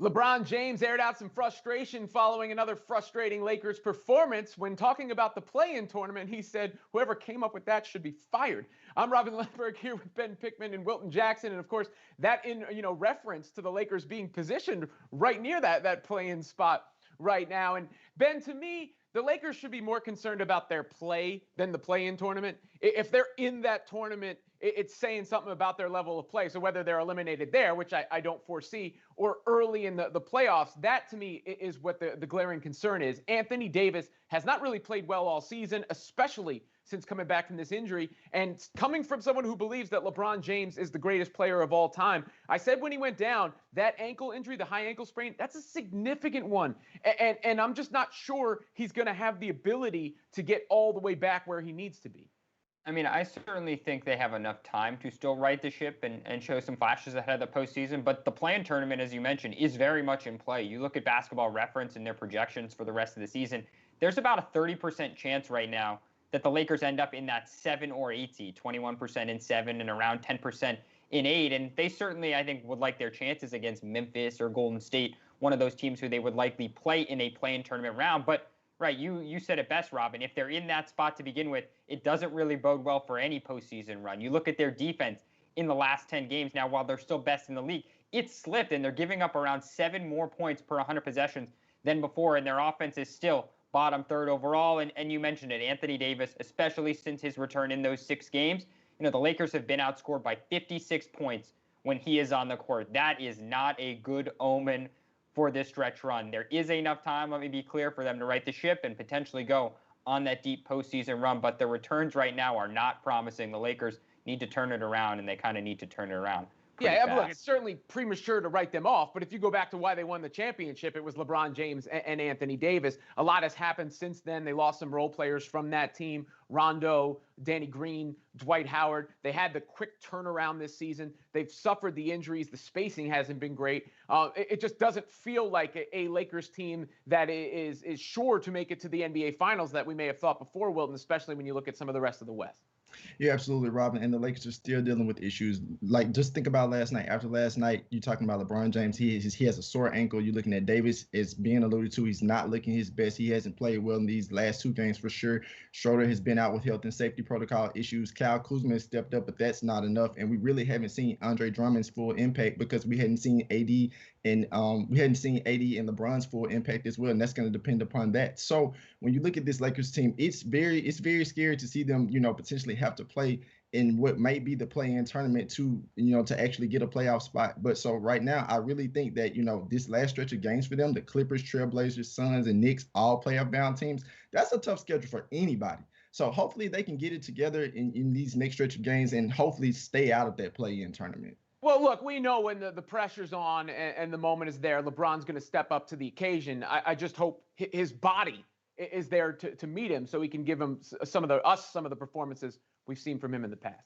LeBron James aired out some frustration following another frustrating Lakers performance. When talking about the play-in tournament, he said, whoever came up with that should be fired. I'm Robin Lindbergh here with Ben Pickman and Wilton Jackson. And of course, that in reference to the Lakers being positioned right near that play-in spot right now. And Ben, to me, the Lakers should be more concerned about their play than the play-in tournament. If they're in that tournament, it's saying something about their level of play. So whether they're eliminated there, which I don't foresee, or early in the playoffs, that to me is what the glaring concern is. Anthony Davis has not really played well all season, especially since coming back from this injury. And coming from someone who believes that LeBron James is the greatest player of all time, I said when he went down, that ankle injury, the high ankle sprain, that's a significant one. And I'm just not sure he's going to have the ability to get all the way back where he needs to be. I mean, I certainly think they have enough time to still right the ship and show some flashes ahead of the postseason. But the play-in tournament, as you mentioned, is very much in play. You look at Basketball Reference and their projections for the rest of the season. There's about a 30% chance right now that the Lakers end up in that 7 or 8 seed, 21% in 7 and around 10% in 8. And they certainly, I think, would like their chances against Memphis or Golden State, one of those teams who they would likely play in a play-in tournament round. But right, you said it best, Robin. If they're in that spot to begin with, it doesn't really bode well for any postseason run. You look at their defense in the last 10 games now, while they're still best in the league, it's slipped, and they're giving up around 7 more points per 100 possessions than before, and their offense is still bottom third overall. And you mentioned it, Anthony Davis, especially since his return in those 6 games, the Lakers have been outscored by 56 points when he is on the court. That is not a good omen for this stretch run. There is enough time, let me be clear, for them to right the ship and potentially go on that deep postseason run, but the returns right now are not promising. The Lakers need to turn it around, and they kind of need to turn it around. Yeah, look, it's certainly premature to write them off, but if you go back to why they won the championship, it was LeBron James and Anthony Davis. A lot has happened since then. They lost some role players from that team, Rondo, Danny Green, Dwight Howard. They had the quick turnaround this season. They've suffered the injuries. The spacing hasn't been great. It just doesn't feel like a Lakers team that is sure to make it to the NBA Finals that we may have thought before, Wilton, especially when you look at some of the rest of the West. Yeah, absolutely, Robin. And the Lakers are still dealing with issues. Like, just think about last night. After last night, you're talking about LeBron James. He has a sore ankle. You're looking at Davis. It's being alluded to. He's not looking his best. He hasn't played well in these last 2 games for sure. Schroeder has been out with health and safety protocol issues. Kyle Kuzma has stepped up, but that's not enough. And we really haven't seen Andre Drummond's full impact because we hadn't seen AD and LeBron's full impact as well. And that's going to depend upon that. So when you look at this Lakers team, it's very scary to see them, potentially have to play in what might be the play-in tournament to actually get a playoff spot. But so right now, I really think that, this last stretch of games for them, the Clippers, Trailblazers, Suns, and Knicks, all playoff-bound teams, that's a tough schedule for anybody. So hopefully they can get it together in these next stretch of games and hopefully stay out of that play-in tournament. Well, look, we know when the pressure's on and the moment is there, LeBron's going to step up to the occasion. I just hope his body is there to meet him so he can give him some of the performances we've seen from him in the past.